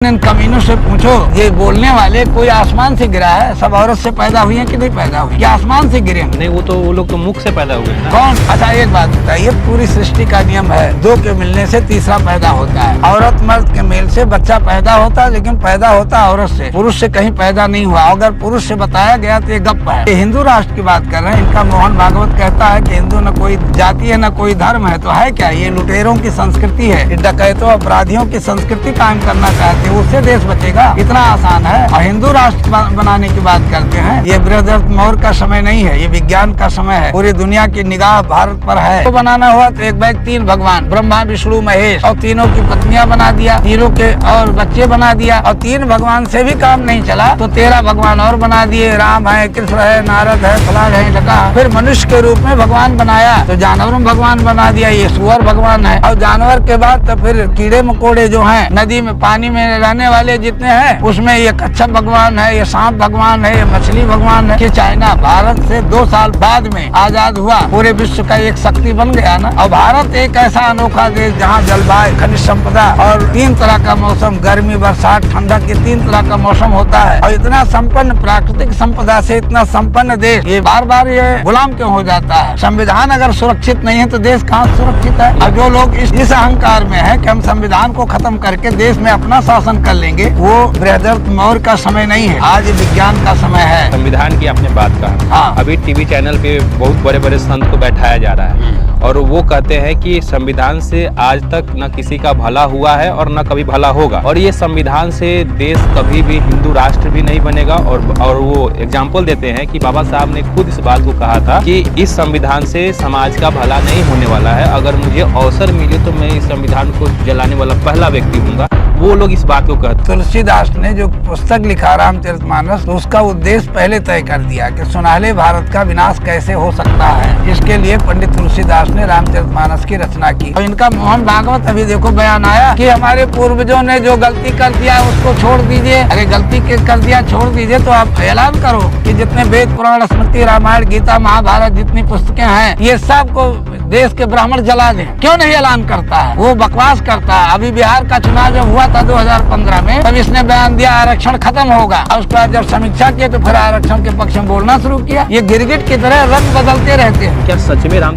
इन कमीनों से पूछो, ये बोलने वाले कोई आसमान से गिरा है? सब औरत से पैदा हुई है कि नहीं पैदा हुई? क्या आसमान से गिरे? नहीं, वो लोग तो मुख से पैदा हुए हैं। कौन? अच्छा एक बात बताइए, पूरी सृष्टि का नियम है, दो के मिलने से तीसरा पैदा होता है। औरत मर्द के मेल से बच्चा पैदा होता है, लेकिन पैदा होता है औरत से, पुरुष से कहीं पैदा नहीं हुआ। अगर पुरुष से बताया गया तो ये गप है। ये हिंदू राष्ट्र की बात कर रहे हैं। इनका मोहन भागवत कहता है कि हिंदू न कोई जाति है न कोई धर्म है, तो है क्या? ये लुटेरों की संस्कृति है, डकैतों अपराधियों की संस्कृति कायम करना चाहते हैं, उससे देश बचेगा। इतना आसान है। और हिंदू राष्ट्र बनाने की बात करते हैं, ये बृहदर्थ मौर्य का समय नहीं है, ये विज्ञान का समय है। पूरी दुनिया की निगाह भारत पर है। तो बनाना हुआ तो एक बैग तीन भगवान, ब्रह्मा विष्णु महेश, और तीनों की पत्नियां बना दिया, तीनों के और बच्चे बना दिया। और तीन भगवान से भी काम नहीं चला तो 13 भगवान और बना दिए। राम है, कृष्ण है, नारद है, फलान है, लगा। फिर मनुष्य के रूप में भगवान बनाया तो जानवरों में भगवान बना दिया, ये सुअर भगवान है। और जानवर के बाद तो फिर कीड़े मकोड़े जो हैं, नदी में पानी में रहने वाले जितने हैं, उसमें ये कच्छप भगवान है, ये सांप भगवान है, ये मछली भगवान है। कि चाइना भारत से 2 साल बाद में आजाद हुआ, पूरे विश्व का एक शक्ति बन गया ना। और भारत एक ऐसा अनोखा देश जहाँ जलवायु, खनिज संपदा और 3 तरह का मौसम, गर्मी, बरसात, ठंडक, ये 3 तरह का मौसम होता है। और इतना संपन्न प्राकृतिक संपदा से इतना संपन्न देश, ये बार बार ये गुलाम क्यों हो जाता है? संविधान अगर सुरक्षित नहीं है तो देश कहाँ सुरक्षित है? और जो लोग इस अहंकार में है कि हम संविधान को खत्म करके देश में अपना शासन कर लेंगे, वो बृहदर्थ मौर्य का समय नहीं है, आज विज्ञान का समय है। संविधान की आपने बात कहा, हाँ। अभी टीवी चैनल पे बहुत बड़े बड़े संत को बैठाया जा रहा है और वो कहते हैं कि संविधान से आज तक न किसी का भला हुआ है और न कभी भला होगा, और ये संविधान से देश कभी भी हिंदू राष्ट्र भी नहीं बनेगा। और वो एग्जाम्पल देते हैं कि बाबा साहब ने खुद इस बात को कहा था कि इस संविधान से समाज का भला नहीं होने वाला है। अगर मुझे अवसर मिले तो मैं इस संविधान को जलाने वाला पहला व्यक्ति हूँगा। वो लोग इस बात को कहते। तुलसीदास ने जो पुस्तक लिखा रामचरितमानस, तो उसका उद्देश्य पहले तय कर दिया कि सुनहले भारत का विनाश कैसे हो सकता है। इसके लिए पंडित तुलसीदास ने रामचरितमानस की रचना की। और इनका मोहन भागवत, अभी देखो बयान आया कि हमारे पूर्वजों ने जो गलती कर दिया उसको छोड़ दीजिए। अरे गलती कर दिया छोड़ दीजिए तो आप ऐलान करो कि जितने वेद, पुराण, स्मृति, रामायण, गीता, महाभारत, जितनी पुस्तकें हैं, ये सब को देश के ब्राह्मण जला दें। क्यों नहीं ऐलान करता है? वो बकवास करता है। अभी बिहार का चुनाव जब हुआ था 2015 में, तब इसने बयान दिया आरक्षण खत्म होगा, और उसके बाद जब समीक्षा की तो फिर आरक्षण के पक्ष में बोलना शुरू किया। ये गिरगिट की तरह रंग बदलते रहते हैं। क्या सच में राम